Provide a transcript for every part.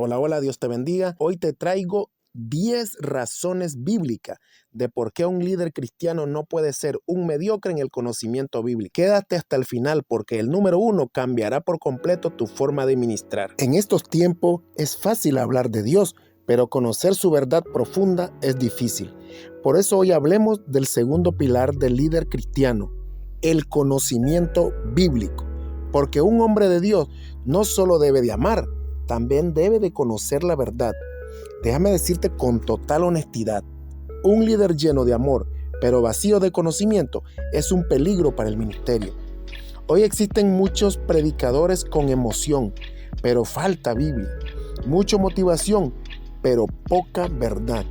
Hola, hola, Dios te bendiga. Hoy te traigo 10 razones bíblicas de por qué un líder cristiano no puede ser un mediocre en el conocimiento bíblico. Quédate hasta el final porque el número 1 cambiará por completo tu forma de ministrar. En estos tiempos es fácil hablar de Dios, pero conocer su verdad profunda es difícil. Por eso hoy hablemos del segundo pilar del líder cristiano, el conocimiento bíblico. Porque un hombre de Dios no solo debe de amar, también debe de conocer la verdad. Déjame decirte con total honestidad, un líder lleno de amor, pero vacío de conocimiento, es un peligro para el ministerio. Hoy existen muchos predicadores con emoción, pero falta Biblia. Mucha motivación, pero poca verdad.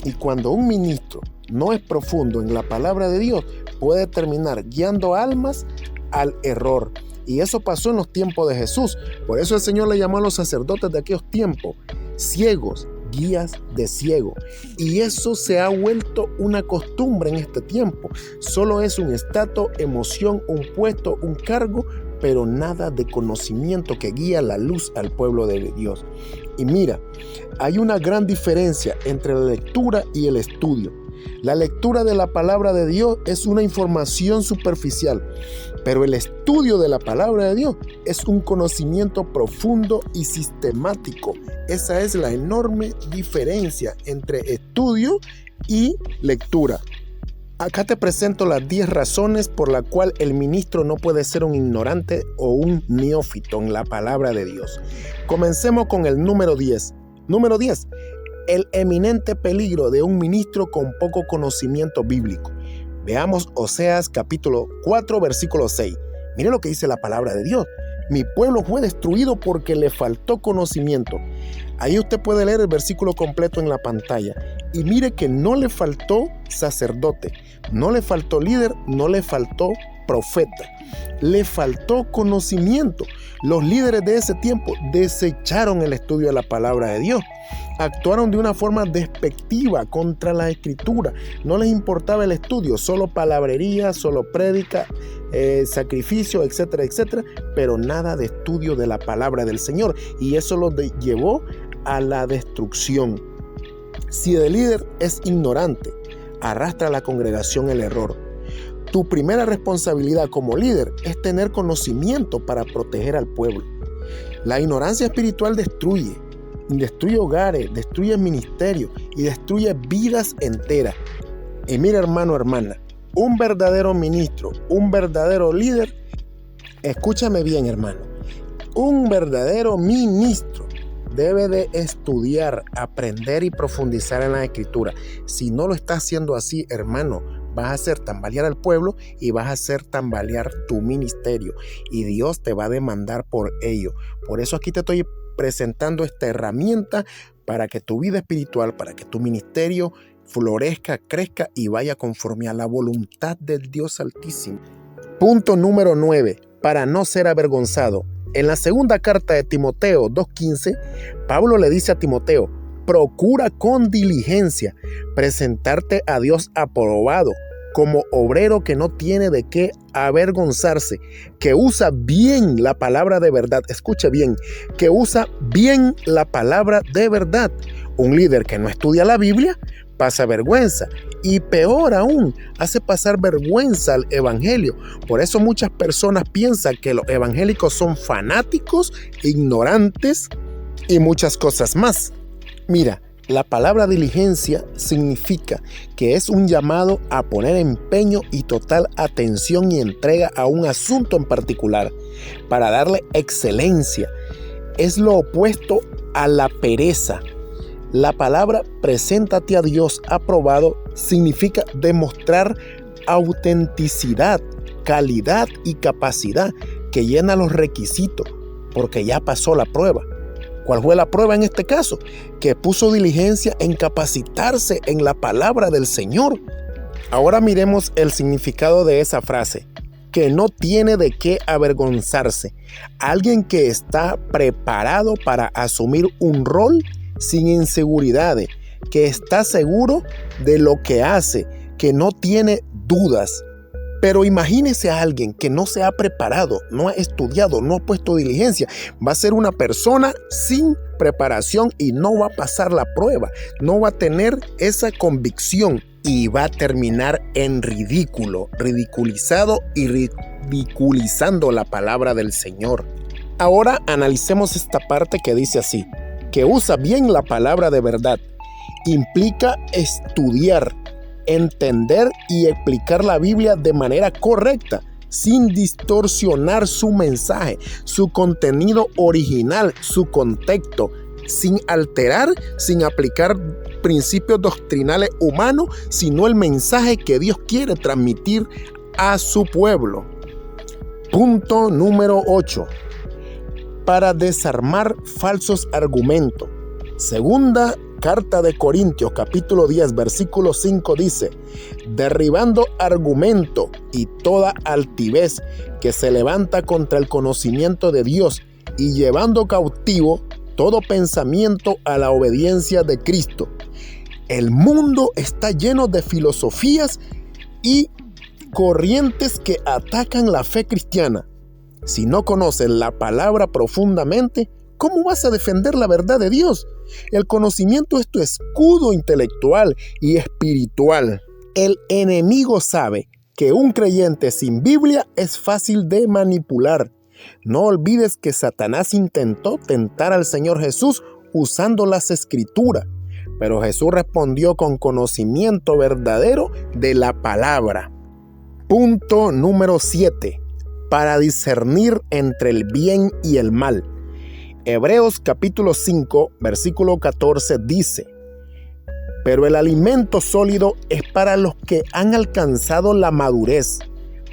Y cuando un ministro no es profundo en la palabra de Dios, puede terminar guiando almas al error. Y eso pasó en los tiempos de Jesús. Por eso el Señor le llamó a los sacerdotes de aquellos tiempos ciegos, guías de ciego. Y eso se ha vuelto una costumbre en este tiempo. Solo es un estatus, emoción, un puesto, un cargo, pero nada de conocimiento que guía la luz al pueblo de Dios. Y mira, hay una gran diferencia entre la lectura y el estudio. La lectura de la palabra de Dios es una información superficial, pero el estudio de la palabra de Dios es un conocimiento profundo y sistemático. Esa es la enorme diferencia entre estudio y lectura. Acá te presento las 10 razones por las cuales el ministro no puede ser un ignorante o un neófito en la palabra de Dios. Comencemos con el número 10. Número 10. El eminente peligro de un ministro con poco conocimiento bíblico. Veamos Oseas capítulo 4, versículo 6. Mire lo que dice la palabra de Dios. Mi pueblo fue destruido porque le faltó conocimiento. Ahí usted puede leer el versículo completo en la pantalla. Y mire que no le faltó sacerdote, no le faltó líder, no le faltó profeta. Le faltó conocimiento. Los líderes de ese tiempo desecharon el estudio de la palabra de Dios. Actuaron de una forma despectiva contra la escritura. No les importaba el estudio, solo palabrería, solo prédica, sacrificio, etcétera, etcétera, pero nada de estudio de la palabra del Señor. Y eso los llevó a la destrucción. Si el líder es ignorante, arrastra a la congregación el error. Tu primera responsabilidad como líder es tener conocimiento para proteger al pueblo. La ignorancia espiritual destruye hogares, destruye ministerios y destruye vidas enteras. Y mira, hermano, hermana, un verdadero ministro, un verdadero líder, escúchame bien, hermano, un verdadero ministro debe de estudiar, aprender y profundizar en la escritura. Si no lo está haciendo así, hermano, vas a hacer tambalear al pueblo y vas a hacer tambalear tu ministerio. Y Dios te va a demandar por ello. Por eso aquí te estoy presentando esta herramienta para que tu vida espiritual, para que tu ministerio florezca, crezca y vaya conforme a la voluntad del Dios Altísimo. Punto número 9. Para no ser avergonzado. En la segunda carta de Timoteo 2:15, Pablo le dice a Timoteo: procura con diligencia presentarte a Dios aprobado, como obrero que no tiene de qué avergonzarse, que usa bien la palabra de verdad. Escuche bien, que usa bien la palabra de verdad. Un líder que no estudia la Biblia pasa vergüenza y peor aún, hace pasar vergüenza al evangelio. Por eso muchas personas piensan que los evangélicos son fanáticos, ignorantes y muchas cosas más. Mira, la palabra diligencia significa que es un llamado a poner empeño y total atención y entrega a un asunto en particular para darle excelencia. Es lo opuesto a la pereza. La palabra preséntate a Dios aprobado significa demostrar autenticidad, calidad y capacidad que llena los requisitos porque ya pasó la prueba. ¿Cuál fue la prueba en este caso? Que puso diligencia en capacitarse en la palabra del Señor. Ahora miremos el significado de esa frase, que no tiene de qué avergonzarse. Alguien que está preparado para asumir un rol sin inseguridades, que está seguro de lo que hace, que no tiene dudas. Pero imagínese a alguien que no se ha preparado, no ha estudiado, no ha puesto diligencia. Va a ser una persona sin preparación y no va a pasar la prueba, no va a tener esa convicción y va a terminar en ridículo, ridiculizado y ridiculizando la palabra del Señor. Ahora analicemos esta parte que dice así, que usa bien la palabra de verdad. Implica estudiar, entender y explicar la Biblia de manera correcta, sin distorsionar su mensaje, su contenido original, su contexto, sin alterar, sin aplicar principios doctrinales humanos, sino el mensaje que Dios quiere transmitir a su pueblo. Punto número 8. Para desarmar falsos argumentos. Segunda Carta de Corintios, capítulo 10, versículo 5 dice, derribando argumento y toda altivez que se levanta contra el conocimiento de Dios y llevando cautivo todo pensamiento a la obediencia de Cristo. El mundo está lleno de filosofías y corrientes que atacan la fe cristiana. Si no conoces la palabra profundamente, ¿cómo vas a defender la verdad de Dios? El conocimiento es tu escudo intelectual y espiritual. El enemigo sabe que un creyente sin Biblia es fácil de manipular. No olvides que Satanás intentó tentar al Señor Jesús usando las Escrituras, pero Jesús respondió con conocimiento verdadero de la palabra. Punto número 7. Para discernir entre el bien y el mal. Hebreos capítulo 5, versículo 14 dice, pero el alimento sólido es para los que han alcanzado la madurez,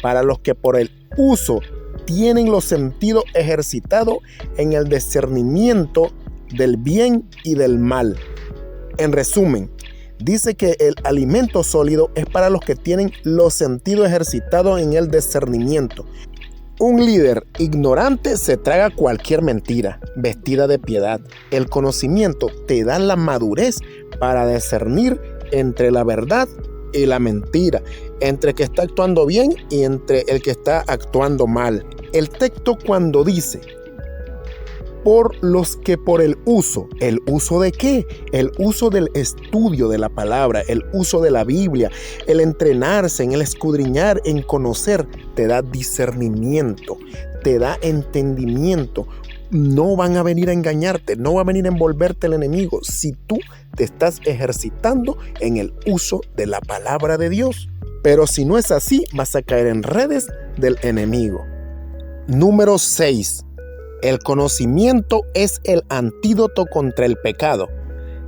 para los que por el uso tienen los sentidos ejercitados en el discernimiento del bien y del mal. En resumen, dice que el alimento sólido es para los que tienen los sentidos ejercitados en el discernimiento. Un líder ignorante se traga cualquier mentira vestida de piedad. El conocimiento te da la madurez para discernir entre la verdad y la mentira, entre el que está actuando bien y entre el que está actuando mal. El texto cuando dice, por los que por ¿el uso de qué? El uso del estudio de la palabra, el uso de la Biblia, el entrenarse, en el escudriñar, en conocer, te da discernimiento, te da entendimiento. No van a venir a engañarte, no va a venir a envolverte el enemigo si tú te estás ejercitando en el uso de la palabra de Dios. Pero si no es así, vas a caer en redes del enemigo. Número 6. El conocimiento es el antídoto contra el pecado.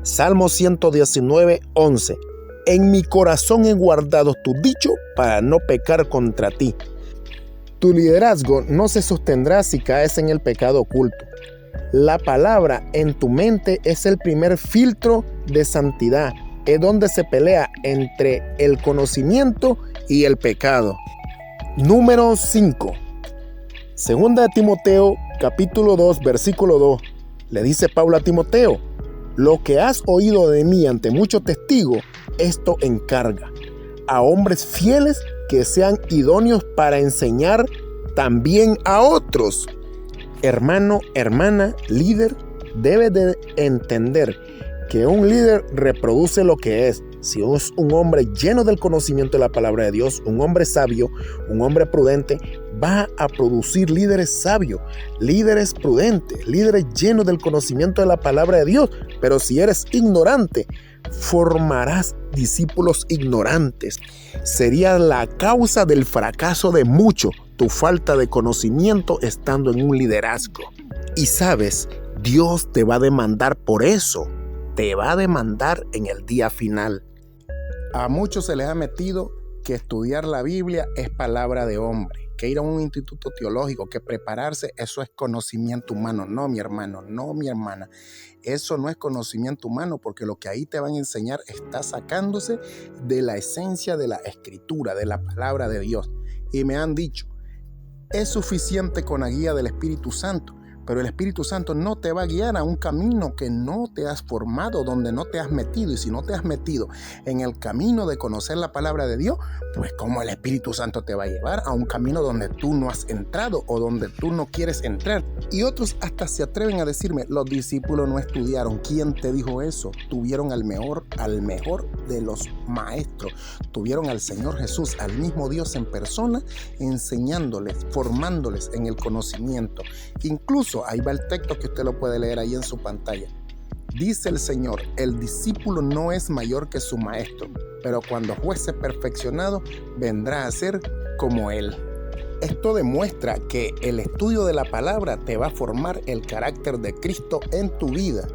Salmo 119, 11. En mi corazón he guardado tu dicho para no pecar contra ti. Tu liderazgo no se sostendrá si caes en el pecado oculto. La palabra en tu mente es el primer filtro de santidad. Es donde se pelea entre el conocimiento y el pecado. Número 5. Segunda de Timoteo, capítulo 2, versículo 2. Le dice Pablo a Timoteo, lo que has oído de mí ante muchos testigos, esto encarga a hombres fieles que sean idóneos para enseñar también a otros. Hermano, hermana, líder, debe de entender que un líder reproduce lo que es. Si es un hombre lleno del conocimiento de la palabra de Dios, un hombre sabio, un hombre prudente, va a producir líderes sabios, líderes prudentes, líderes llenos del conocimiento de la palabra de Dios. Pero si eres ignorante, formarás discípulos ignorantes. Sería la causa del fracaso de muchos, tu falta de conocimiento estando en un liderazgo. Y sabes, Dios te va a demandar por eso. Te va a demandar en el día final. A muchos se les ha metido que estudiar la Biblia es palabra de hombre, que ir a un instituto teológico, que prepararse, eso es conocimiento humano. No, mi hermano, no, mi hermana. Eso no es conocimiento humano, porque lo que ahí te van a enseñar está sacándose de la esencia de la Escritura, de la palabra de Dios. Y me han dicho, es suficiente con la guía del Espíritu Santo, pero el Espíritu Santo no te va a guiar a un camino que no te has formado, donde no te has metido. Y si no te has metido en el camino de conocer la palabra de Dios, pues ¿cómo el Espíritu Santo te va a llevar a un camino donde tú no has entrado o donde tú no quieres entrar? Y otros hasta se atreven a decirme, los discípulos no estudiaron. ¿Quién te dijo eso? Tuvieron al mejor de los maestros. Tuvieron al Señor Jesús, al mismo Dios en persona, enseñándoles, formándoles en el conocimiento. Incluso ahí va el texto que usted lo puede leer ahí en su pantalla. Dice el Señor, el discípulo no es mayor que su maestro, pero cuando fuese perfeccionado, vendrá a ser como él. Esto demuestra que el estudio de la palabra te va a formar el carácter de Cristo en tu vida.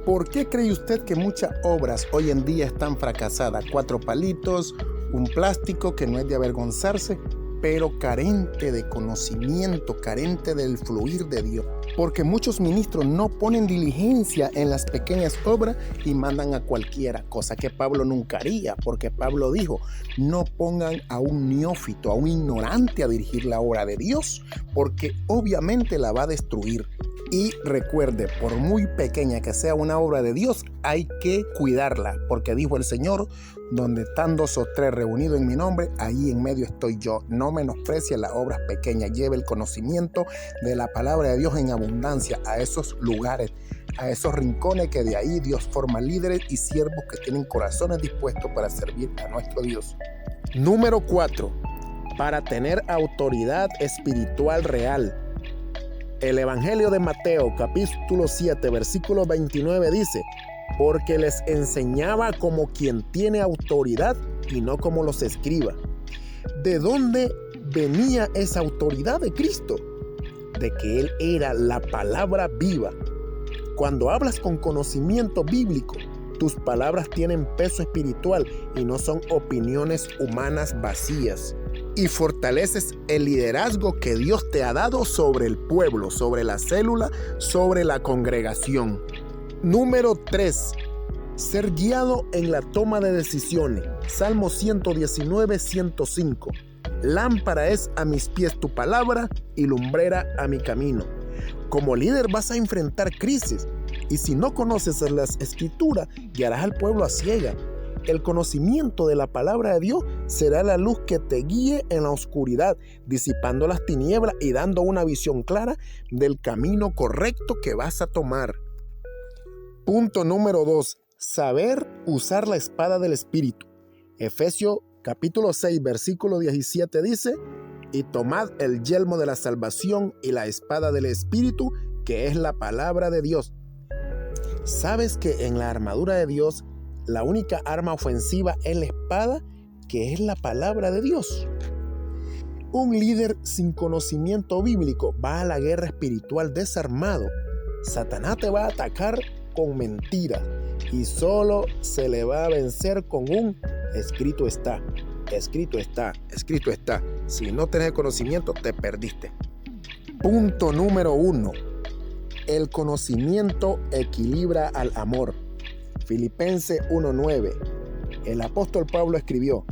¿Por qué cree usted que muchas obras hoy en día están fracasadas? 4 palitos, un plástico que no es de avergonzarse, pero carente de conocimiento, carente del fluir de Dios. Porque muchos ministros no ponen diligencia en las pequeñas obras y mandan a cualquiera, cosa que Pablo nunca haría, porque Pablo dijo, no pongan a un neófito, a un ignorante a dirigir la obra de Dios, porque obviamente la va a destruir. Y recuerde, por muy pequeña que sea una obra de Dios, hay que cuidarla, porque dijo el Señor, donde están 2 o 3 reunidos en mi nombre, ahí en medio estoy yo. No menosprecie las obras pequeñas, lleve el conocimiento de la palabra de Dios en abundancia a esos lugares, a esos rincones que de ahí Dios forma líderes y siervos que tienen corazones dispuestos para servir a nuestro Dios. Número 4. Para tener autoridad espiritual real. El Evangelio de Mateo, capítulo 7, versículo 29 dice, porque les enseñaba como quien tiene autoridad y no como los escribas. ¿De dónde venía esa autoridad de Cristo? De que Él era la palabra viva. Cuando hablas con conocimiento bíblico, tus palabras tienen peso espiritual y no son opiniones humanas vacías. Y fortaleces el liderazgo que Dios te ha dado sobre el pueblo, sobre la célula, sobre la congregación. Número 3. Ser guiado en la toma de decisiones. Salmo 119, 105. Lámpara es a mis pies tu palabra y lumbrera a mi camino. Como líder vas a enfrentar crisis y si no conoces las escrituras, guiarás al pueblo a ciega. El conocimiento de la palabra de Dios será la luz que te guíe en la oscuridad, disipando las tinieblas y dando una visión clara del camino correcto que vas a tomar. Punto número 2. Saber usar la espada del Espíritu. Efesios capítulo 6, versículo 17 dice, y tomad el yelmo de la salvación y la espada del Espíritu, que es la palabra de Dios. ¿Sabes que en la armadura de Dios la única arma ofensiva es la espada, que es la palabra de Dios? Un líder sin conocimiento bíblico va a la guerra espiritual desarmado. Satanás te va a atacar con mentiras y solo se le va a vencer con un escrito está, escrito está, escrito está. Si no tenés conocimiento, te perdiste. Punto número 1. El conocimiento equilibra al amor. Filipenses 1:9. El apóstol Pablo escribió,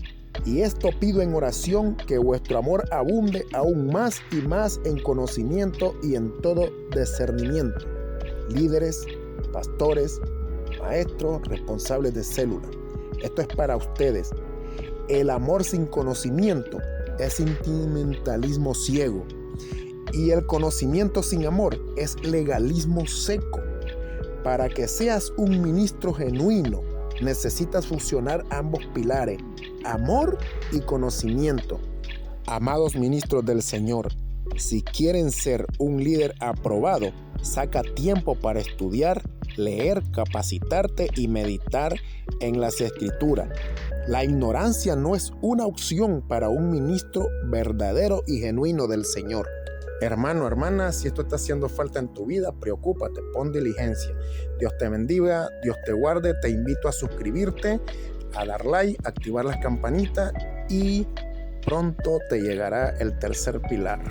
y esto pido en oración, que vuestro amor abunde aún más y más en conocimiento y en todo discernimiento. Líderes, pastores, maestros, responsables de célula. Esto es para ustedes. El amor sin conocimiento es sentimentalismo ciego. Y el conocimiento sin amor es legalismo seco. Para que seas un ministro genuino, necesitas fusionar ambos pilares, amor y conocimiento. Amados ministros del Señor, si quieren ser un líder aprobado, saca tiempo para estudiar, leer, capacitarte y meditar en las Escrituras. La ignorancia no es una opción para un ministro verdadero y genuino del Señor. Hermano, hermana, si esto está haciendo falta en tu vida, preocúpate, pon diligencia. Dios te bendiga, Dios te guarde. Te invito a suscribirte, a dar like, a activar las campanitas y pronto te llegará el tercer pilar.